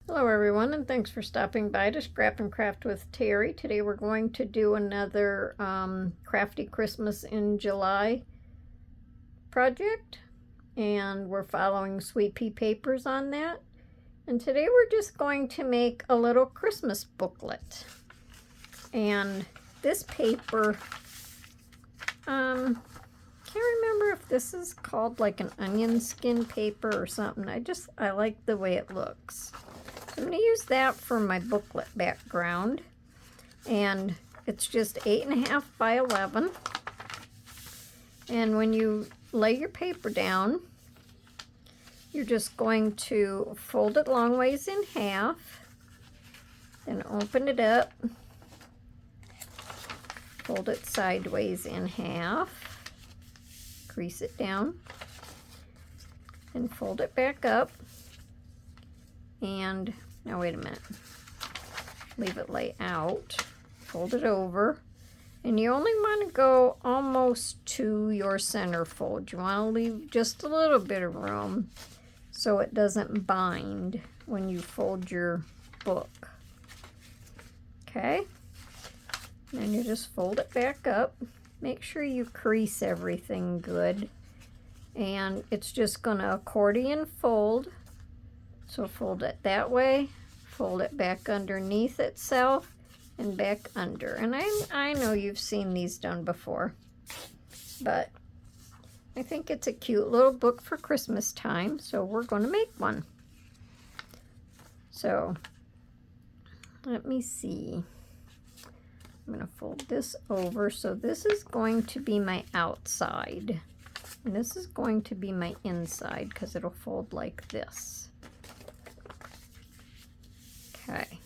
Hello everyone, and thanks for stopping by to Scrap and Craft with Terry. Today we're going to do another Crafty Christmas in July project, and we're following Sweet Pea Papers on that. And today we're just going to make a little Christmas booklet. And this paper, can't remember if this is called like an onion skin paper or something. I like the way it looks. I'm going to use that for my booklet background, and it's just 8.5 by 11. And when you lay your paper down, you're just going to fold it long ways in half, then open it up, fold it sideways in half, crease it down, and fold it back up. And now wait a minute, leave it lay out, fold it over, and you only want to go almost to your center fold. You want to leave just a little bit of room so it doesn't bind when you fold your book. Okay, and then you just fold it back up. Make sure you crease everything good, and it's just going to accordion fold. So fold it that way, fold it back underneath itself, and back under. And I know you've seen these done before, but I think it's a cute little book for Christmas time, so we're going to make one. So let me see. I'm going to fold this over. So this is going to be my outside, and this is going to be my inside because it'll fold like this. Okay,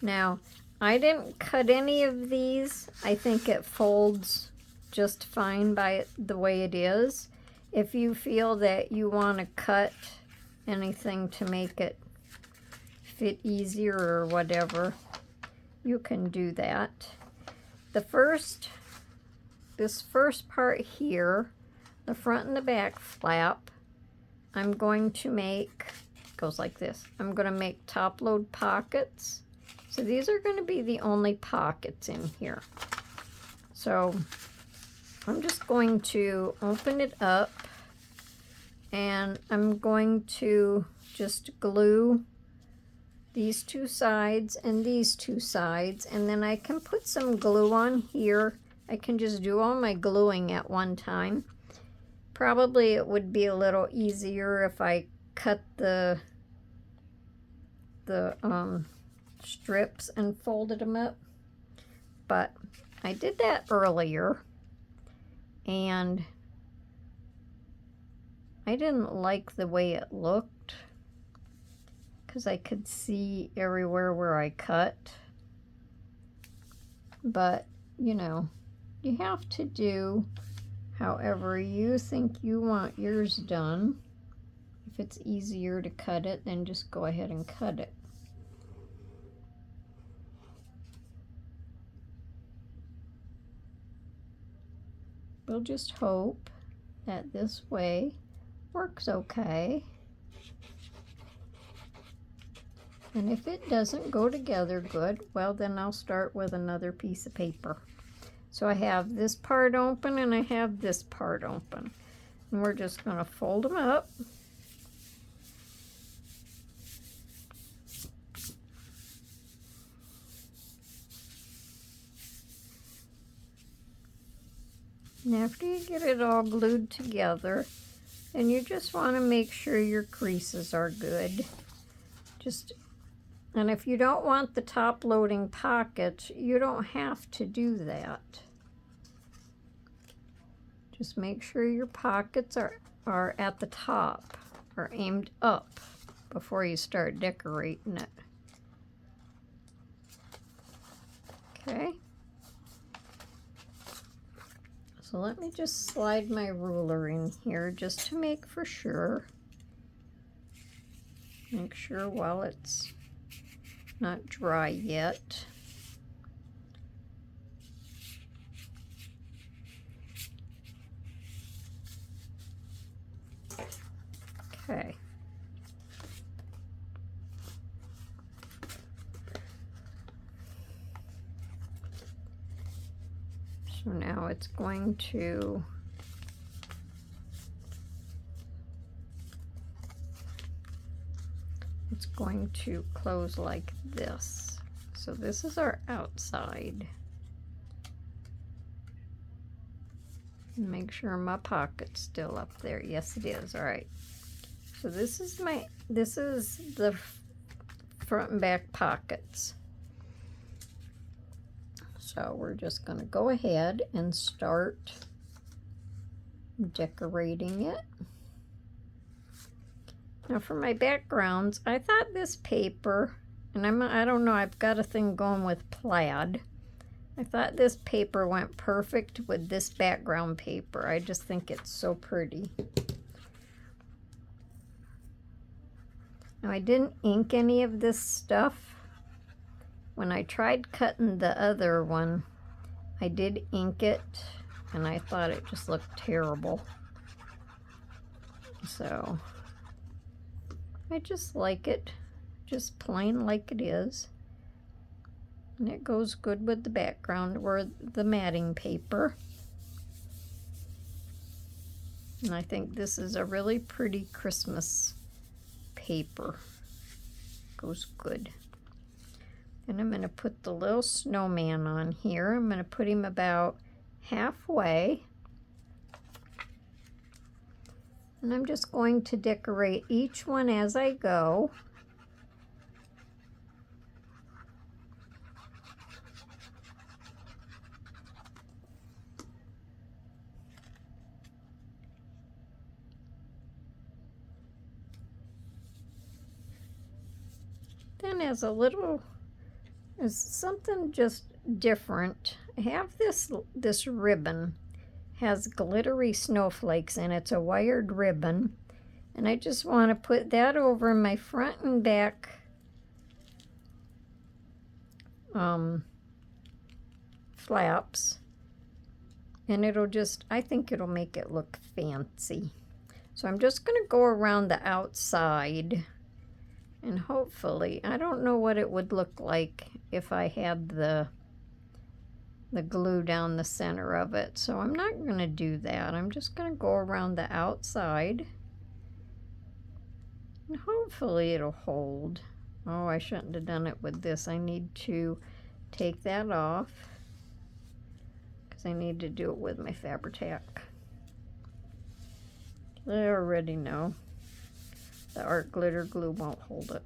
now I didn't cut any of these. I think it folds just fine by the way it is. If you feel that you want to cut anything to make it fit easier or whatever, you can do that. This first part here, the front and the back flap, I'm going to make, goes like this. I'm going to make top load pockets. So these are going to be the only pockets in here. So I'm just going to open it up, and I'm going to just glue these two sides and these two sides, and then I can put some glue on here. I can just do all my gluing at one time. Probably it would be a little easier if I cut the strips and folded them up, but I did that earlier and I didn't like the way it looked because I could see everywhere where I cut. But you know, you have to do however you think you want yours done. If it's easier to cut it, then just go ahead and cut it. We'll just hope that this way works okay. And if it doesn't go together good, well, then I'll start with another piece of paper. So I have this part open and I have this part open. And we're just going to fold them up. And after you get it all glued together, then you just want to make sure your creases are good. And if you don't want the top loading pockets, you don't have to do that. Just make sure your pockets are at the top, or aimed up before you start decorating it. Okay. So let me just slide my ruler in here just to make for sure. Make sure while it's not dry yet. Okay. it's going to close like this. So this is our outside. Make sure my pocket's still up there. Yes, it is. All right. So this is the front and back pockets. So we're just going to go ahead and start decorating it. Now for my backgrounds, I thought this paper, and I don't know, I've got a thing going with plaid. I thought this paper went perfect with this background paper. I just think it's so pretty. Now I didn't ink any of this stuff. When I tried cutting the other one, I did ink it, and I thought it just looked terrible. So I just like it, just plain like it is. And it goes good with the background or the matting paper. And I think this is a really pretty Christmas paper. Goes good. And I'm going to put the little snowman on here. I'm going to put him about halfway. And I'm just going to decorate each one as I go. Then as something just different, I have this ribbon, has glittery snowflakes and it's a wired ribbon, and I just want to put that over my front and back flaps, and I think it'll make it look fancy. So I'm just going to go around the outside. And hopefully, I don't know what it would look like if I had the glue down the center of it. So I'm not going to do that. I'm just going to go around the outside. And hopefully it'll hold. Oh, I shouldn't have done it with this. I need to take that off, because I need to do it with my Fabri-Tac. I already know. The art glitter glue won't hold it.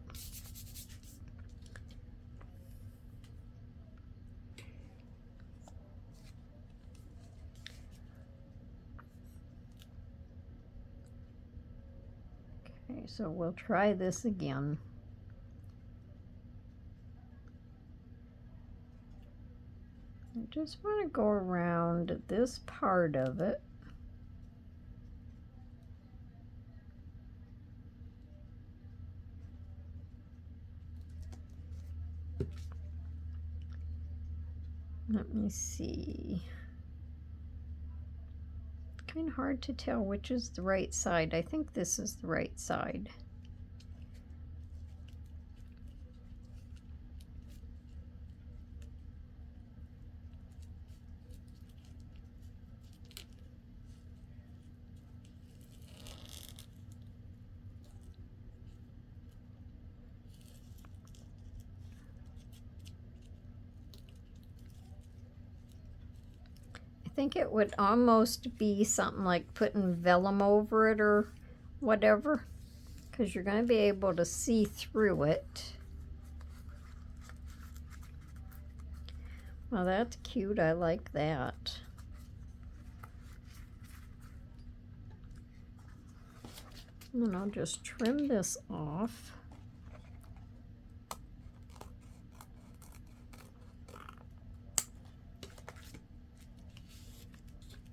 Okay, so we'll try this again. I just want to go around this part of it. Let me see. It's kind of hard to tell which is the right side. I think this is the right side. I think it would almost be something like putting vellum over it or whatever, because you're going to be able to see through it. Well, that's cute. I like that. And I'll just trim this off.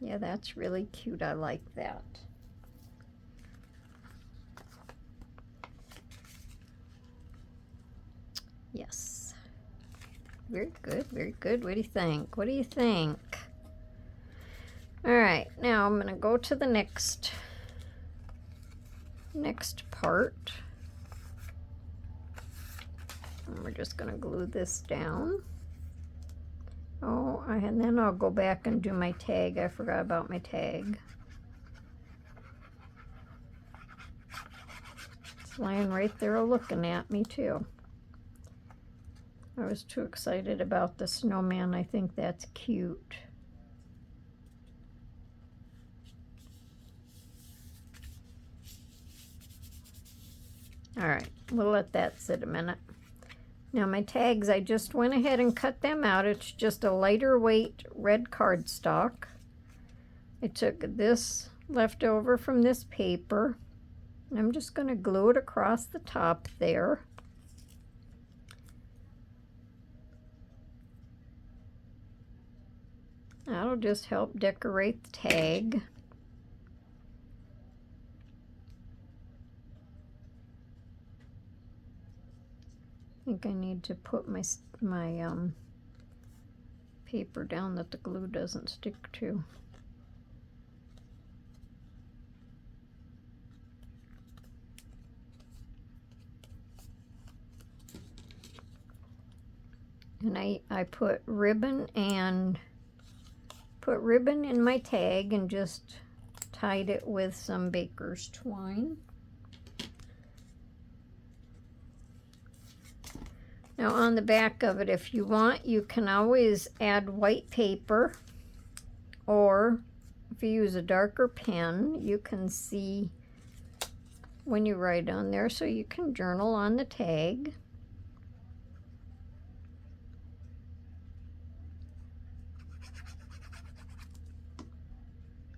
Yeah, that's really cute. I like that. Yes. Very good, very good. What do you think? What do you think? All right, now I'm going to go to the next part. And we're just going to glue this down. Oh, and then I'll go back and do my tag. I forgot about my tag. It's lying right there looking at me too. I was too excited about the snowman. I think that's cute. All right, we'll let that sit a minute. Now my tags, I just went ahead and cut them out. It's just a lighter weight red cardstock. I took this left over from this paper, and I'm just going to glue it across the top there. That'll just help decorate the tag. I think I need to put my paper down that the glue doesn't stick to. And I put ribbon in my tag and just tied it with some baker's twine. Now on the back of it, if you want, you can always add white paper, or if you use a darker pen, you can see when you write on there, so you can journal on the tag.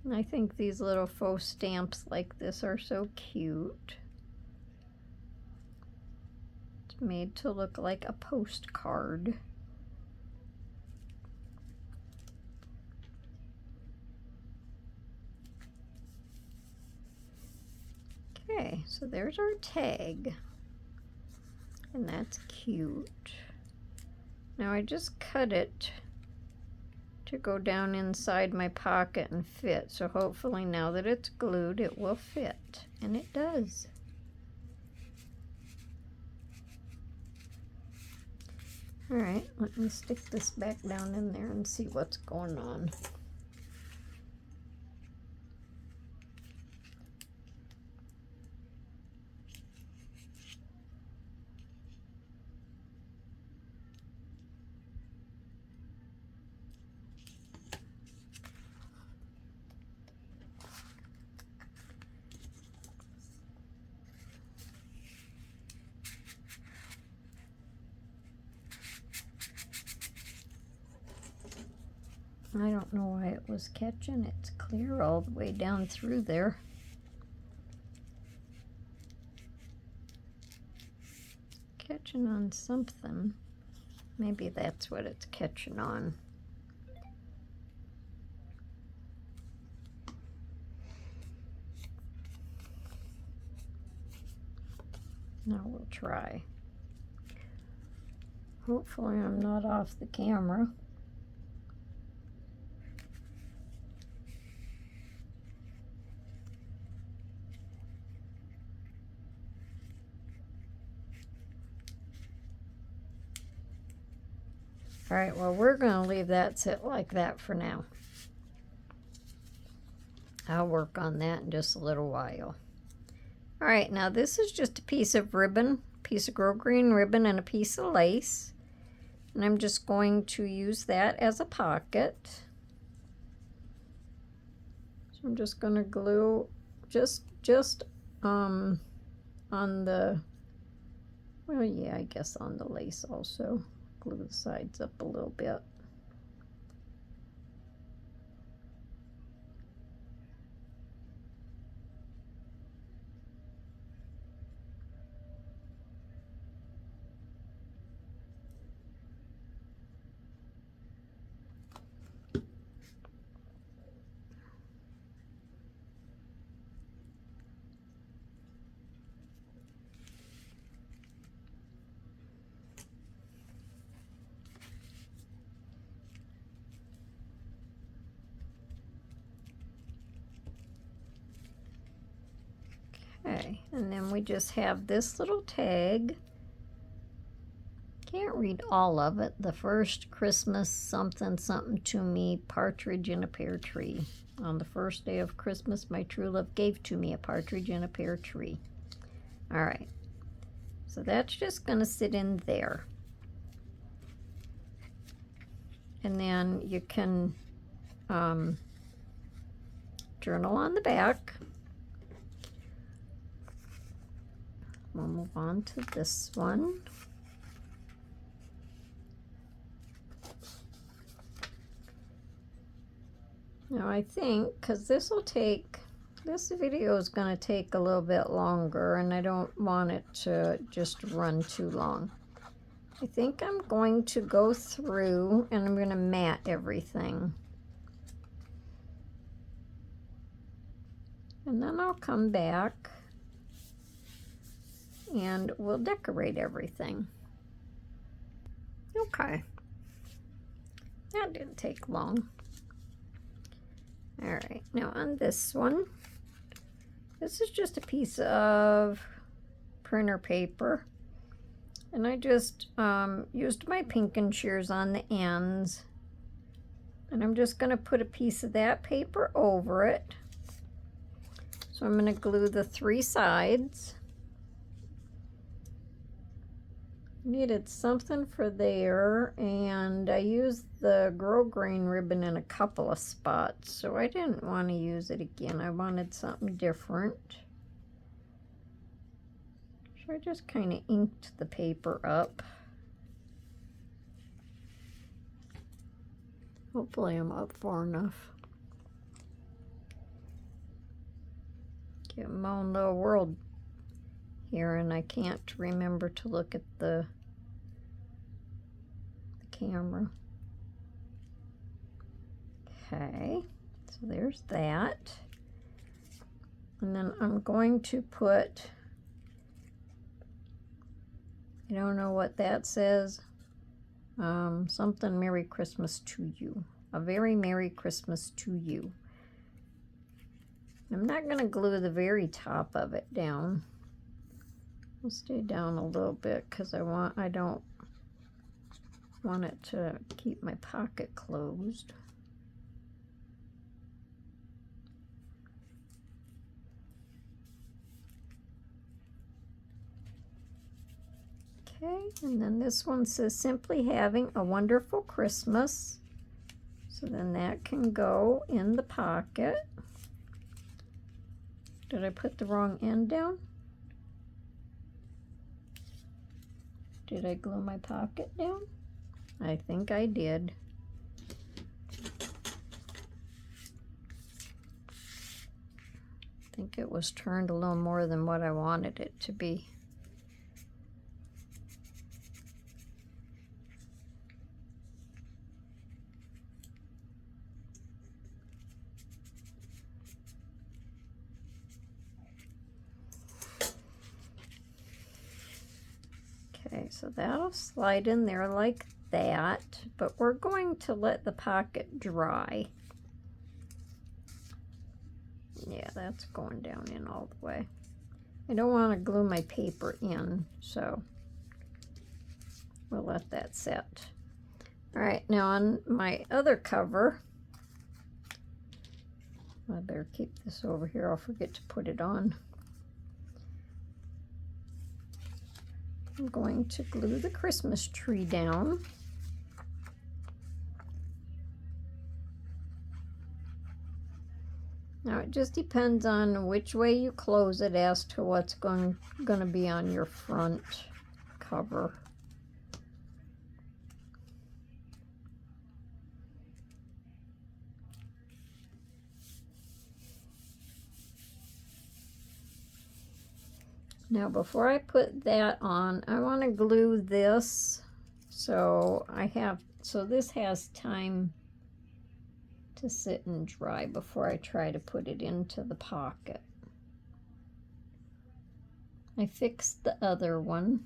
And I think these little faux stamps like this are so cute. It's made to look like a postcard. Okay, so there's our tag. And that's cute. Now I just cut it to go down inside my pocket and fit. So hopefully now that it's glued, it will fit. And it does. All right, let me stick this back down in there and see what's going on. I don't know why it was catching. It's clear all the way down through there. Catching on something. Maybe that's what it's catching on. Now we'll try. Hopefully I'm not off the camera. All right, well, we're going to leave that sit like that for now. I'll work on that in just a little while. All right, now this is just a piece of ribbon, piece of grosgrain ribbon and a piece of lace. And I'm just going to use that as a pocket. So I'm just going to glue just on the, well, yeah, I guess on the lace also. Glue the sides up a little bit. Okay, and then we just have this little tag. Can't read all of it. The first Christmas something something to me, partridge in a pear tree. On the first day of Christmas, my true love gave to me a partridge in a pear tree. All right. So that's just going to sit in there. And then you can journal on the back. We'll move on to this one. Now I think, because this video is going to take a little bit longer and I don't want it to just run too long. I think I'm going to go through and I'm going to mat everything. And then I'll come back and we'll decorate everything. Okay. That didn't take long. All right, now on this one, this is just a piece of printer paper. And I just used my pinking shears on the ends. And I'm just going to put a piece of that paper over it. So I'm going to glue the 3 sides. Needed something for there, and I used the grosgrain ribbon in a couple of spots, so I didn't want to use it again. I wanted something different. So I just kind of inked the paper up. Hopefully I'm up far enough. Get my own little world here, and I can't remember to look at the camera. Okay, so there's that. And then I'm going to put, I don't know what that says, something Merry Christmas to you. A very Merry Christmas to you. I'm not going to glue the very top of it down. I'll stay down a little bit because I don't want it to keep my pocket closed. Okay, and then this one says simply having a wonderful Christmas. So then that can go in the pocket. Did I put the wrong end down? Did I glue my pocket down? I think I did. I think it was turned a little more than what I wanted it to be. Okay, so that'll slide in there like that, but we're going to let the pocket dry. Yeah, that's going down in all the way. I don't want to glue my paper in, so we'll let that set. All right, now on my other cover, I better keep this over here. I'll forget to put it on. I'm going to glue the Christmas tree down. Now it just depends on which way you close it as to what's going to be on your front cover. Now before I put that on, I want to glue this so this has time to sit and dry before I try to put it into the pocket. I fixed the other one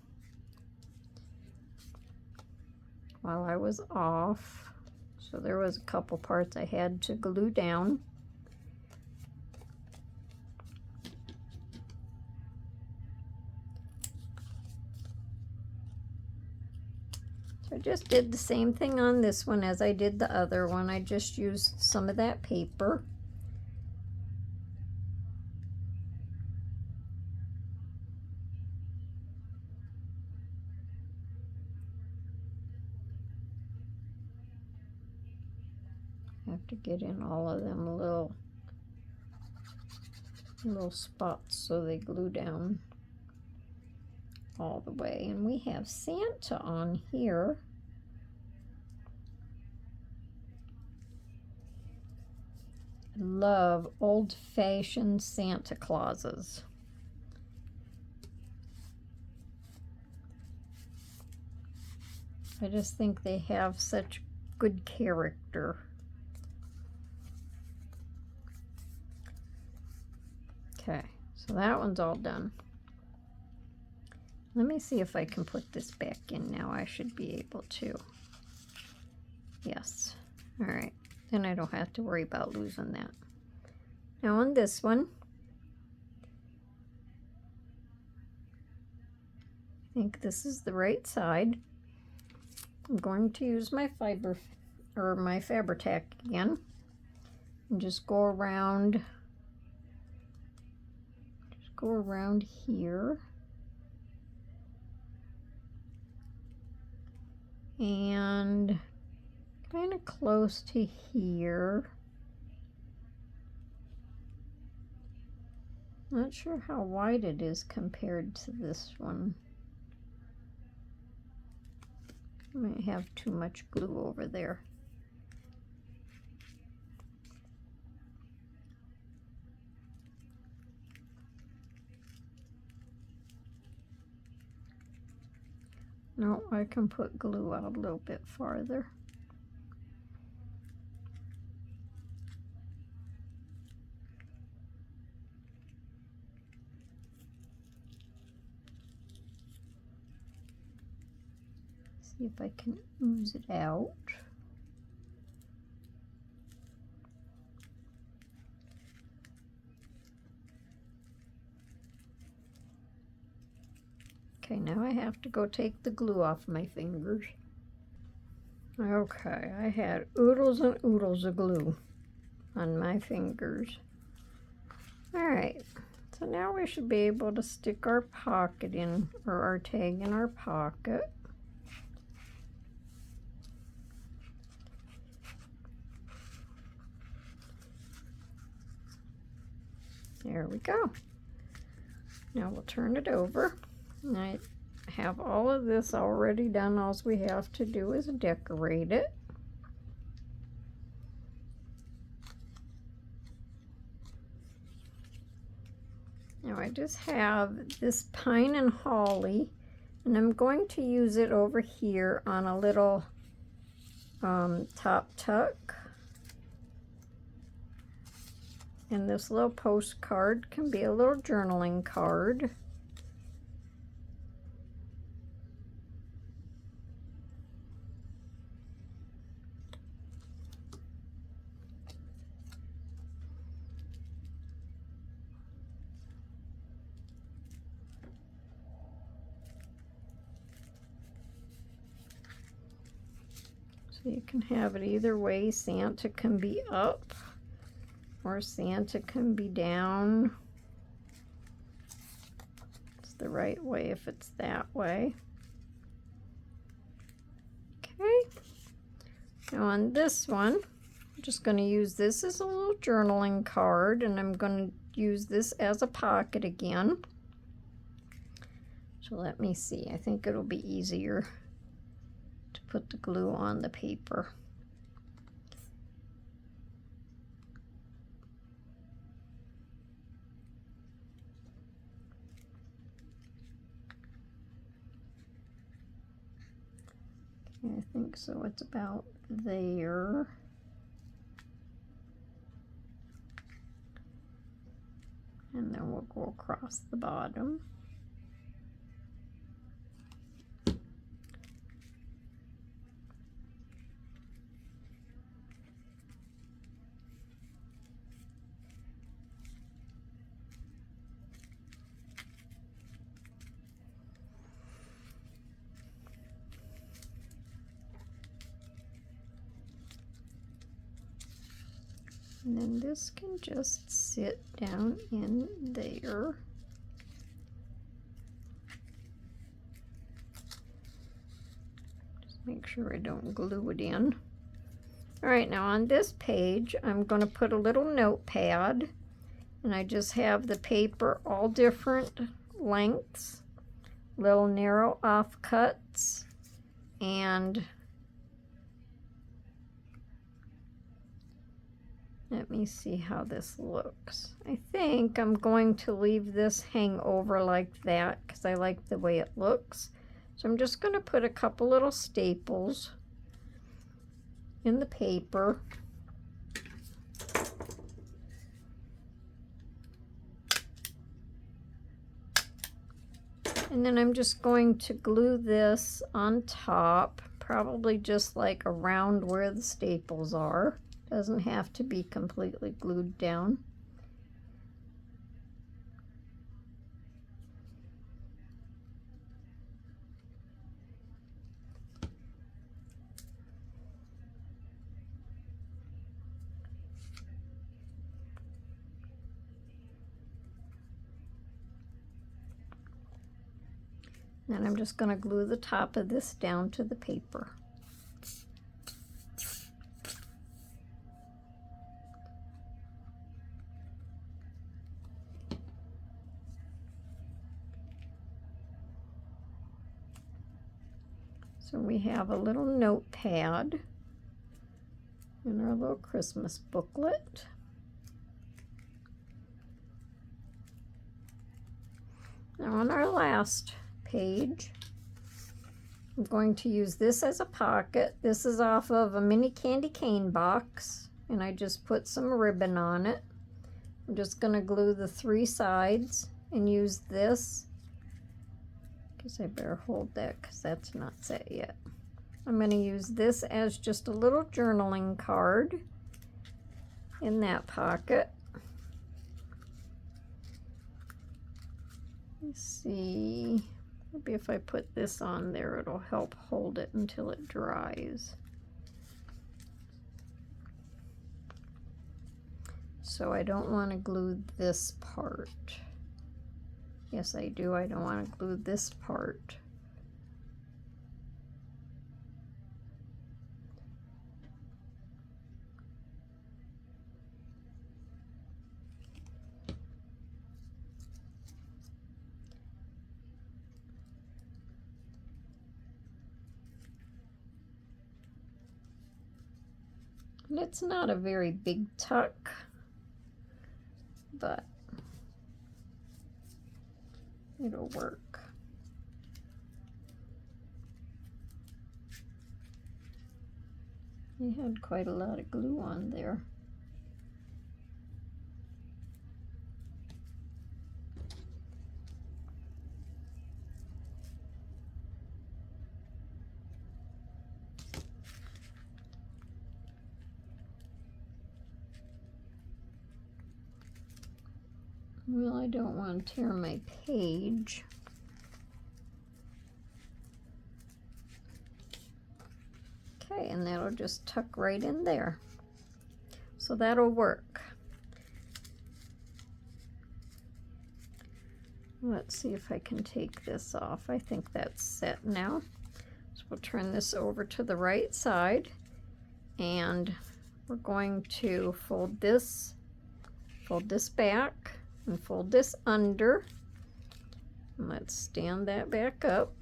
while I was off, so there was a couple parts I had to glue down. So I just did the same thing on this one as I did the other one. I just used some of that paper. I have to get in all of them little spots so they glue down all the way. And we have Santa on here. I love old-fashioned Santa Clauses. I just think they have such good character. Okay, so that one's all done. Let me see if I can put this back in now. I should be able to. Yes. All right. Then I don't have to worry about losing that. Now on this one, I think this is the right side. I'm going to use my my Fabri-Tac again, and just go around. Just go around here. And kind of close to here. Not sure how wide it is compared to this one. I might have too much glue over there. No, I can put glue out a little bit farther. See if I can ooze it out. Okay, now I have to go take the glue off my fingers. Okay, I had oodles and oodles of glue on my fingers. All right, so now we should be able to stick our pocket in, or our tag in our pocket. There we go. Now we'll turn it over. And I have all of this already done. All we have to do is decorate it. Now I just have this pine and holly, and I'm going to use it over here on a little top tuck. And this little postcard can be a little journaling card. So you can have it either way. Santa can be up, or Santa can be down. It's the right way if it's that way. Okay. Now on this one, I'm just going to use this as a little journaling card, and I'm going to use this as a pocket again. So let me see. I think it'll be easier to put the glue on the paper. I think so. It's about there. And then we'll go across the bottom. And then this can just sit down in there. Just make sure I don't glue it in. All right, now on this page, I'm going to put a little notepad, and I just have the paper all different lengths, little narrow offcuts, and let me see how this looks. I think I'm going to leave this hang over like that because I like the way it looks. So I'm just going to put a couple little staples in the paper. And then I'm just going to glue this on top, probably just like around where the staples are. Doesn't have to be completely glued down. Then I'm just going to glue the top of this down to the paper. So we have a little notepad and our little Christmas booklet. Now on our last page, I'm going to use this as a pocket. This is off of a mini candy cane box, and I just put some ribbon on it. I'm just going to glue the 3 sides and use this. Guess I better hold that because that's not set yet. I'm going to use this as just a little journaling card in that pocket. Let's see, maybe if I put this on there, it'll help hold it until it dries. So I don't want to glue this part. Yes, I do. I don't want to glue this part. And it's not a very big tuck, but it'll work. I had quite a lot of glue on there. Well, I don't want to tear my page. Okay, and that'll just tuck right in there. So that'll work. Let's see if I can take this off. I think that's set now. So we'll turn this over to the right side, and we're going to fold this back, and fold this under. And let's stand that back up.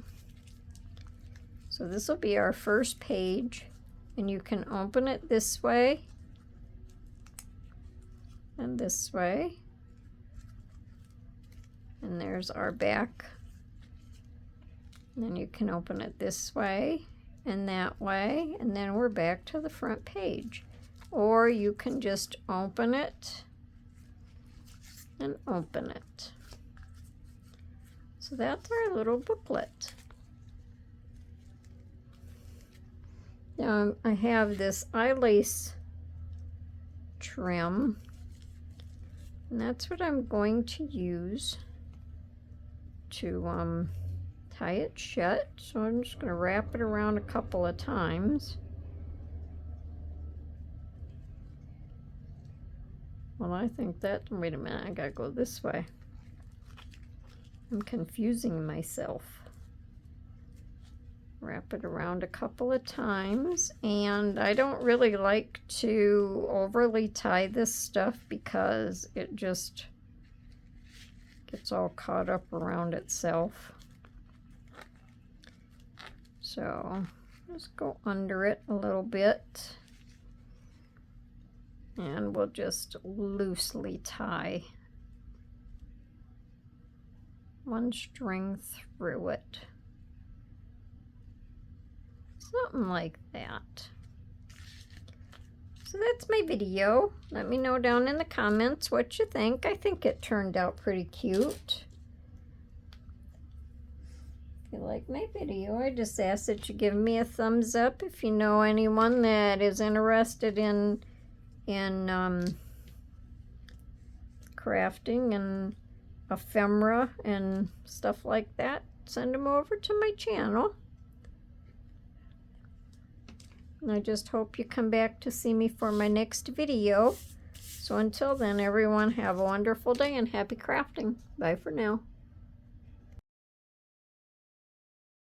So this will be our first page, and you can open it this way and this way. And there's our back. And then you can open it this way and that way, and then we're back to the front page. Or you can just open it and open it. So that's our little booklet. Now I have this eye lace trim, and that's what I'm going to use to tie it shut. So I'm just going to wrap it around a couple of times. Well, I think that, wait a minute, I gotta go this way. I'm confusing myself. Wrap it around a couple of times, and I don't really like to overly tie this stuff because it just gets all caught up around itself. So just go under it a little bit, and we'll just loosely tie one string through it. Something like that. So that's my video. Let me know down in the comments what you think. I think it turned out pretty cute. If you like my video, I just ask that you give me a thumbs up. If you know anyone that is interested in crafting and ephemera and stuff like that, send them over to my channel. And I just hope you come back to see me for my next video. So until then, everyone, have a wonderful day and happy crafting. Bye for now.